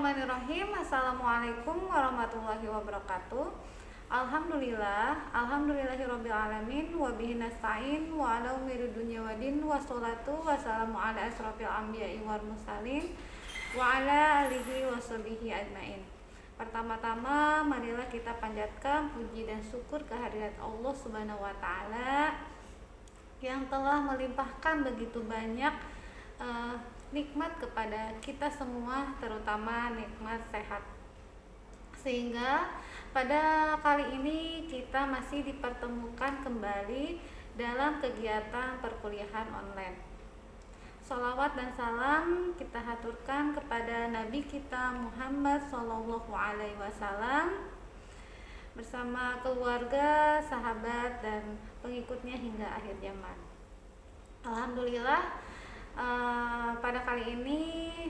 Bismillahirrahmanirrahim. Assalamualaikum warahmatullahi wabarakatuh. Alhamdulillahirabbil alamin wa bihi nasta'in wa ala umuri dunya waddin wassalatu wassalamu ala asrofil anbiya'i wal mursalin wa ala alihi washabihi ajmain. Pertama-tama marilah kita panjatkan puji dan syukur kehadirat Allah Subhanahu wa taala yang telah melimpahkan begitu banyak nikmat kepada kita semua, terutama nikmat sehat, sehingga pada kali ini kita masih dipertemukan kembali dalam kegiatan perkuliahan online. Sholawat dan salam kita haturkan kepada Nabi kita Muhammad SAW bersama keluarga, sahabat, dan pengikutnya hingga akhir zaman. Alhamdulillah, pada kali ini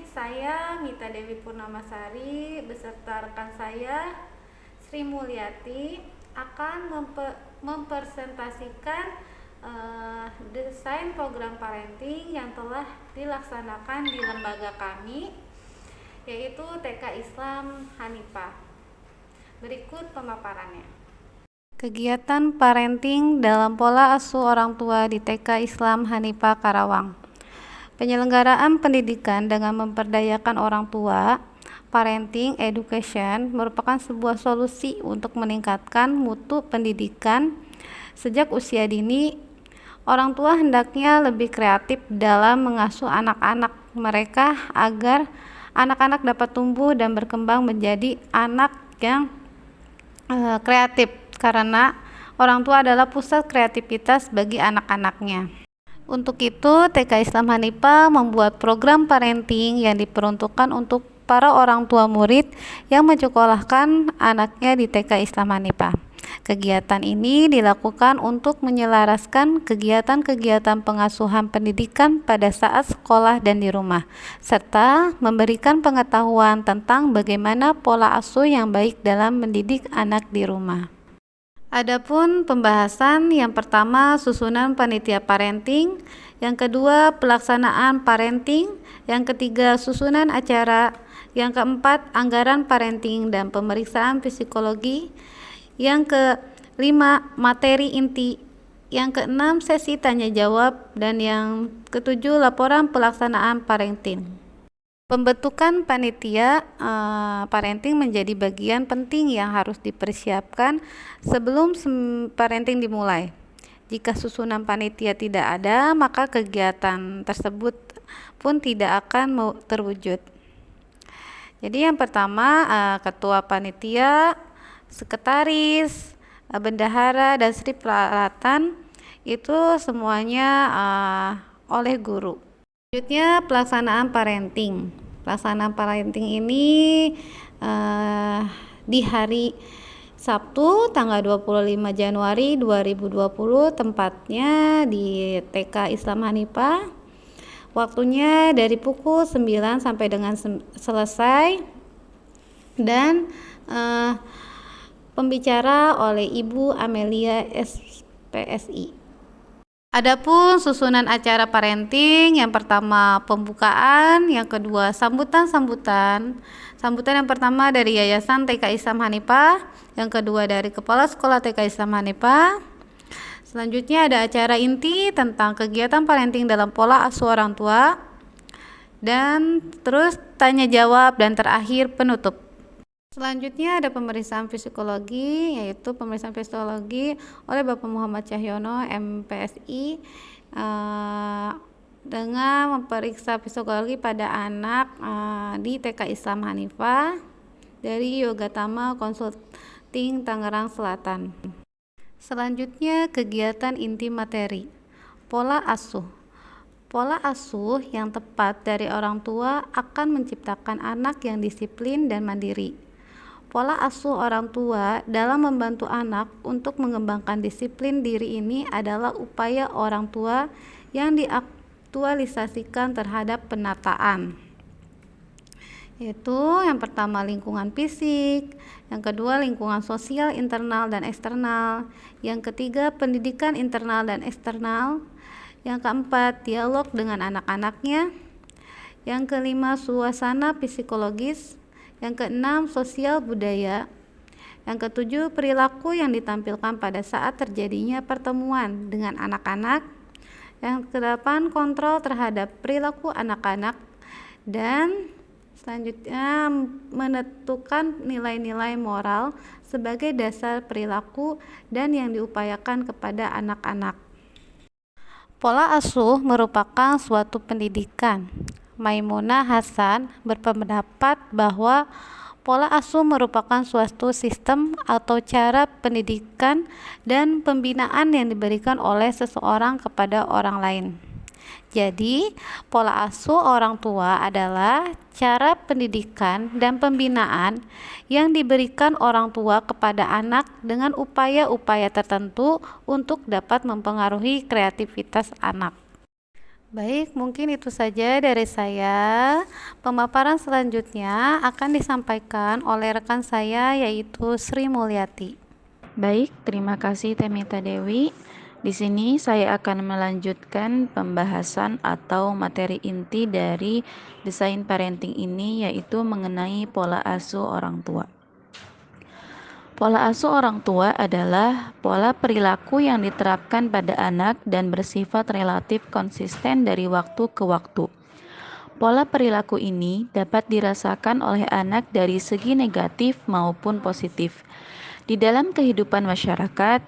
saya Mita Dewi Purnamasari beserta rekan saya Sri Mulyati akan mempresentasikan desain program parenting yang telah dilaksanakan di lembaga kami, yaitu TK Islam Hanifah. Berikut pemaparannya. Kegiatan parenting dalam pola asuh orang tua di TK Islam Hanifah Karawang. Penyelenggaraan pendidikan dengan memperdayakan orang tua, parenting education merupakan sebuah solusi untuk meningkatkan mutu pendidikan. Sejak usia dini, orang tua hendaknya lebih kreatif dalam mengasuh anak-anak mereka agar anak-anak dapat tumbuh dan berkembang menjadi anak yang kreatif, karena orang tua adalah pusat kreativitas bagi anak-anaknya. Untuk itu, TK Islam Hanifah membuat program parenting yang diperuntukkan untuk para orang tua murid yang menyekolahkan anaknya di TK Islam Hanifah. Kegiatan ini dilakukan untuk menyelaraskan kegiatan-kegiatan pengasuhan pendidikan pada saat sekolah dan di rumah, serta memberikan pengetahuan tentang bagaimana pola asuh yang baik dalam mendidik anak di rumah. Adapun pembahasan, yang pertama susunan panitia parenting, yang kedua pelaksanaan parenting, yang ketiga susunan acara, yang keempat anggaran parenting dan pemeriksaan psikologi, yang kelima materi inti, yang keenam sesi tanya jawab, dan yang ketujuh laporan pelaksanaan parenting. Pembentukan panitia parenting menjadi bagian penting yang harus dipersiapkan sebelum parenting dimulai. Jika susunan panitia tidak ada, maka kegiatan tersebut pun tidak akan terwujud. Jadi yang pertama, ketua panitia, sekretaris, bendahara, dan staf peralatan itu semuanya oleh guru. Selanjutnya pelaksanaan parenting. Pelaksanaan parenting ini di hari Sabtu tanggal 25 Januari 2020, tempatnya di TK Islam Hanifah. Waktunya dari pukul 9 sampai dengan selesai, dan pembicara oleh Ibu Amelia SPSI. Adapun susunan acara parenting, yang pertama pembukaan, yang kedua sambutan yang pertama dari Yayasan TK Islam Hanifah, yang kedua dari Kepala Sekolah TK Islam Hanifah. Selanjutnya ada acara inti tentang kegiatan parenting dalam pola asuh orang tua, dan terus tanya jawab, dan terakhir penutup. Selanjutnya ada pemeriksaan psikologi, yaitu pemeriksaan psikologi oleh Bapak Muhammad Cahyono MPSI dengan memeriksa psikologi pada anak di TK Islam Hanifah dari Yogatama Consulting Tangerang Selatan. Selanjutnya kegiatan inti materi, pola asuh. Pola asuh yang tepat dari orang tua akan menciptakan anak yang disiplin dan mandiri. Pola asuh orang tua dalam membantu anak untuk mengembangkan disiplin diri ini adalah upaya orang tua yang diaktualisasikan terhadap penataan, yaitu yang pertama lingkungan fisik, yang kedua lingkungan sosial internal dan eksternal, yang ketiga pendidikan internal dan eksternal, yang keempat dialog dengan anak-anaknya, yang kelima suasana psikologis, Yang keenam, sosial budaya. Yang ketujuh, perilaku yang ditampilkan pada saat terjadinya pertemuan dengan anak-anak. Yang kedelapan, kontrol terhadap perilaku anak-anak. Dan selanjutnya, menentukan nilai-nilai moral sebagai dasar perilaku dan yang diupayakan kepada anak-anak. Pola asuh merupakan suatu pendidikan. Maimunah Hasan berpendapat bahwa pola asuh merupakan suatu sistem atau cara pendidikan dan pembinaan yang diberikan oleh seseorang kepada orang lain. Jadi, pola asuh orang tua adalah cara pendidikan dan pembinaan yang diberikan orang tua kepada anak dengan upaya-upaya tertentu untuk dapat mempengaruhi kreativitas anak. Baik, mungkin itu saja dari saya. Pemaparan selanjutnya akan disampaikan oleh rekan saya, yaitu Sri Mulyati. Baik, terima kasih Temita Dewi. Di sini saya akan melanjutkan pembahasan atau materi inti dari desain parenting ini, yaitu mengenai pola asuh orang tua. Pola asuh orang tua adalah pola perilaku yang diterapkan pada anak dan bersifat relatif konsisten dari waktu ke waktu. Pola perilaku ini dapat dirasakan oleh anak dari segi negatif maupun positif. Di dalam kehidupan masyarakat,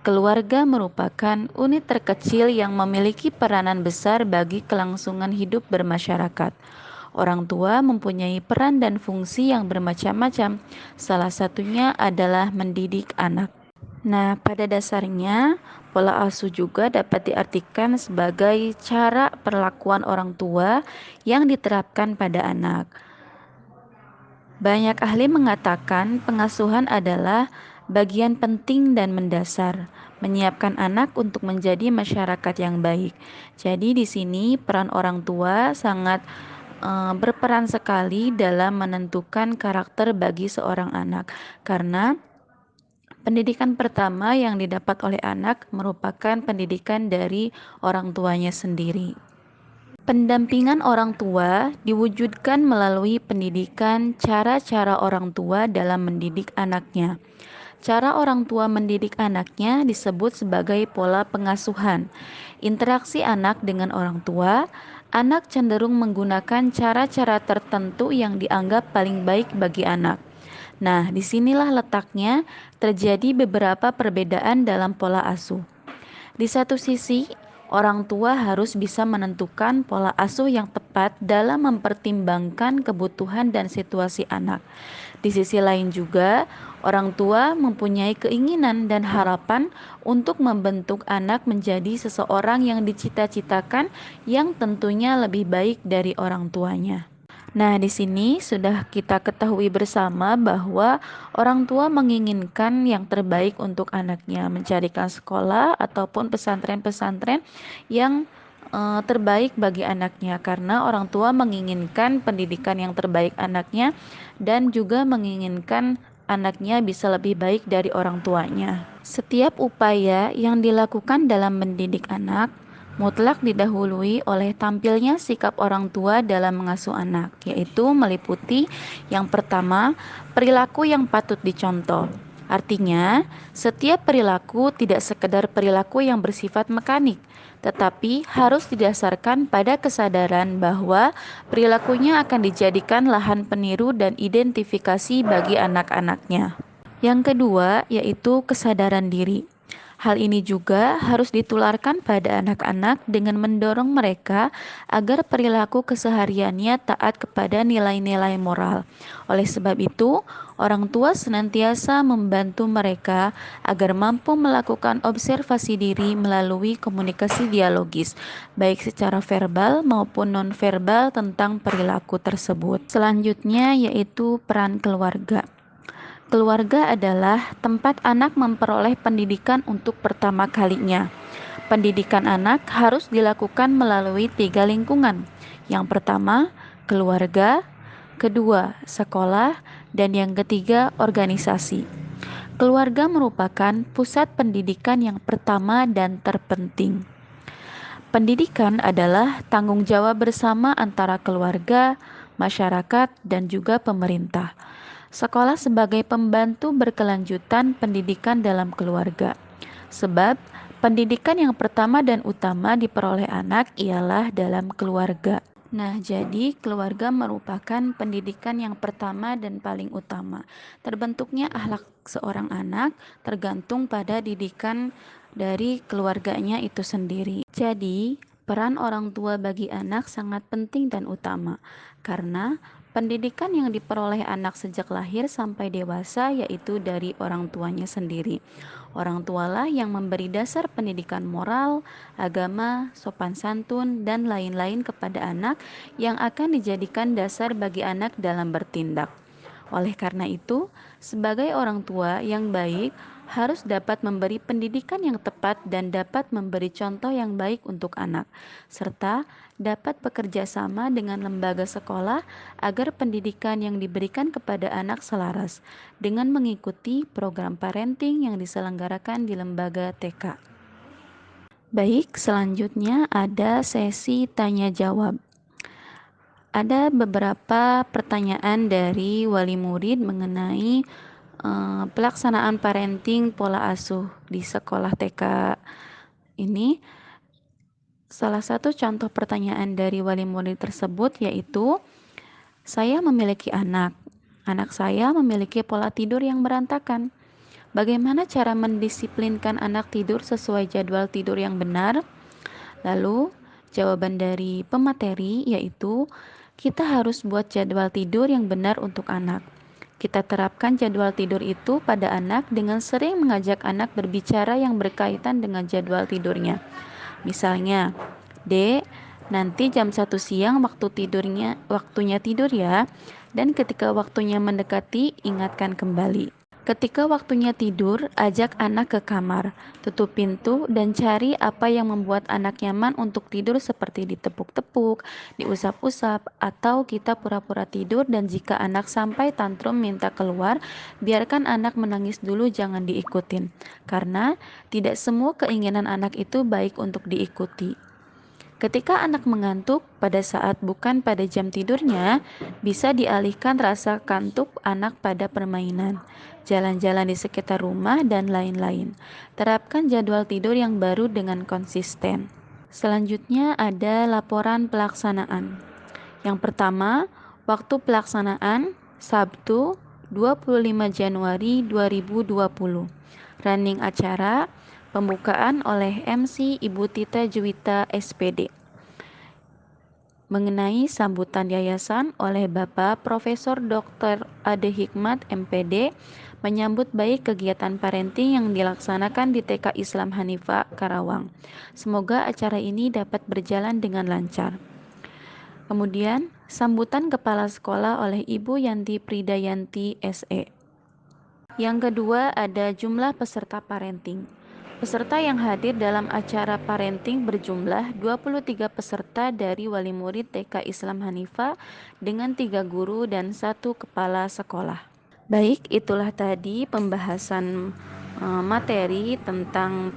keluarga merupakan unit terkecil yang memiliki peranan besar bagi kelangsungan hidup bermasyarakat. Orang tua mempunyai peran dan fungsi yang bermacam-macam. Salah satunya adalah mendidik anak. Nah, pada dasarnya, pola asuh juga dapat diartikan sebagai cara perlakuan orang tua yang diterapkan pada anak. Banyak ahli mengatakan pengasuhan adalah bagian penting dan mendasar, menyiapkan anak untuk menjadi masyarakat yang baik. Jadi di sini peran orang tua sangat berperan sekali dalam menentukan karakter bagi seorang anak, karena pendidikan pertama yang didapat oleh anak merupakan pendidikan dari orang tuanya sendiri. Pendampingan orang tua diwujudkan melalui pendidikan cara-cara orang tua dalam mendidik anaknya. Cara orang tua mendidik anaknya disebut sebagai pola pengasuhan. Interaksi anak dengan orang tua, anak cenderung menggunakan cara-cara tertentu yang dianggap paling baik bagi anak. Nah, disinilah letaknya terjadi beberapa perbedaan dalam pola asuh. Di satu sisi, orang tua harus bisa menentukan pola asuh yang tepat dalam mempertimbangkan kebutuhan dan situasi anak. Di sisi lain juga, orang tua mempunyai keinginan dan harapan untuk membentuk anak menjadi seseorang yang dicita-citakan, yang tentunya lebih baik dari orang tuanya. Nah, di sini sudah kita ketahui bersama bahwa orang tua menginginkan yang terbaik untuk anaknya, mencarikan sekolah ataupun pesantren-pesantren yang terbaik bagi anaknya, karena orang tua menginginkan pendidikan yang terbaik anaknya dan juga menginginkan anaknya bisa lebih baik dari orang tuanya. Setiap upaya yang dilakukan dalam mendidik anak mutlak didahului oleh tampilnya sikap orang tua dalam mengasuh anak, yaitu meliputi yang pertama, perilaku yang patut dicontoh. Artinya, setiap perilaku tidak sekedar perilaku yang bersifat mekanik, tetapi harus didasarkan pada kesadaran bahwa perilakunya akan dijadikan lahan peniru dan identifikasi bagi anak-anaknya. Yang kedua, yaitu kesadaran diri. Hal ini juga harus ditularkan pada anak-anak dengan mendorong mereka agar perilaku kesehariannya taat kepada nilai-nilai moral. Oleh sebab itu, orang tua senantiasa membantu mereka agar mampu melakukan observasi diri melalui komunikasi dialogis, baik secara verbal maupun nonverbal tentang perilaku tersebut. Selanjutnya yaitu peran keluarga. Keluarga adalah tempat anak memperoleh pendidikan untuk pertama kalinya. Pendidikan anak harus dilakukan melalui 3 lingkungan. Yang pertama, keluarga, kedua, sekolah, dan yang ketiga, organisasi. Keluarga merupakan pusat pendidikan yang pertama dan terpenting. Pendidikan adalah tanggung jawab bersama antara keluarga, masyarakat, dan juga pemerintah. Sekolah sebagai pembantu berkelanjutan pendidikan dalam keluarga. Sebab pendidikan yang pertama dan utama diperoleh anak ialah dalam keluarga. Nah, jadi keluarga merupakan pendidikan yang pertama dan paling utama. Terbentuknya akhlak seorang anak tergantung pada didikan dari keluarganya itu sendiri. Jadi, peran orang tua bagi anak sangat penting dan utama, karena pendidikan yang diperoleh anak sejak lahir sampai dewasa yaitu dari orang tuanya sendiri. Orang tualah yang memberi dasar pendidikan moral, agama, sopan santun, dan lain-lain kepada anak yang akan dijadikan dasar bagi anak dalam bertindak. Oleh karena itu, sebagai orang tua yang baik harus dapat memberi pendidikan yang tepat dan dapat memberi contoh yang baik untuk anak, serta dapat bekerja sama dengan lembaga sekolah agar pendidikan yang diberikan kepada anak selaras dengan mengikuti program parenting yang diselenggarakan di lembaga TK. Baik, selanjutnya ada sesi tanya jawab. Ada beberapa pertanyaan dari wali murid mengenai pelaksanaan parenting pola asuh di sekolah TK ini. Salah satu contoh pertanyaan dari wali murid tersebut yaitu, saya memiliki anak. Anak saya memiliki pola tidur yang berantakan. Bagaimana cara mendisiplinkan anak tidur sesuai jadwal tidur yang benar? Lalu, jawaban dari pemateri yaitu, kita harus buat jadwal tidur yang benar untuk anak. Kita terapkan jadwal tidur itu pada anak dengan sering mengajak anak berbicara yang berkaitan dengan jadwal tidurnya. Misalnya, Dek, nanti jam 1 siang waktunya tidur ya. Dan ketika waktunya mendekati, ingatkan kembali. Ketika waktunya tidur, ajak anak ke kamar, tutup pintu, dan cari apa yang membuat anak nyaman untuk tidur seperti ditepuk-tepuk, diusap-usap, atau kita pura-pura tidur. Dan jika anak sampai tantrum minta keluar, biarkan anak menangis dulu, jangan diikutin. Karena tidak semua keinginan anak itu baik untuk diikuti. Ketika anak mengantuk pada saat bukan pada jam tidurnya, bisa dialihkan rasa kantuk anak pada permainan, jalan-jalan di sekitar rumah, dan lain-lain. Terapkan jadwal tidur yang baru dengan konsisten. Selanjutnya ada laporan pelaksanaan. Yang pertama, waktu pelaksanaan Sabtu 25 Januari 2020. Running acara pembukaan oleh MC Ibu Tita Juwita SPD. Mengenai sambutan yayasan oleh Bapak Profesor Dr. Ade Hikmat MPD menyambut baik kegiatan parenting yang dilaksanakan di TK Islam Hanifah Karawang. Semoga acara ini dapat berjalan dengan lancar. Kemudian, sambutan kepala sekolah oleh Ibu Yanti Pridayanti SE. Yang kedua ada jumlah peserta parenting. Peserta yang hadir dalam acara parenting berjumlah 23 peserta dari wali murid TK Islam Hanifah dengan 3 guru dan 1 kepala sekolah. Baik, itulah tadi pembahasan materi tentang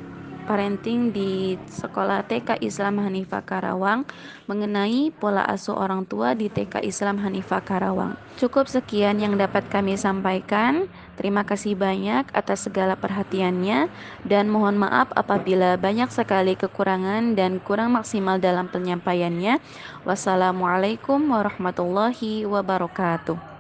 parenting di sekolah TK Islam Hanifah Karawang mengenai pola asuh orang tua di TK Islam Hanifah Karawang. Cukup sekian yang dapat kami sampaikan. Terima kasih banyak atas segala perhatiannya dan mohon maaf apabila banyak sekali kekurangan dan kurang maksimal dalam penyampaiannya. Wassalamualaikum warahmatullahi wabarakatuh.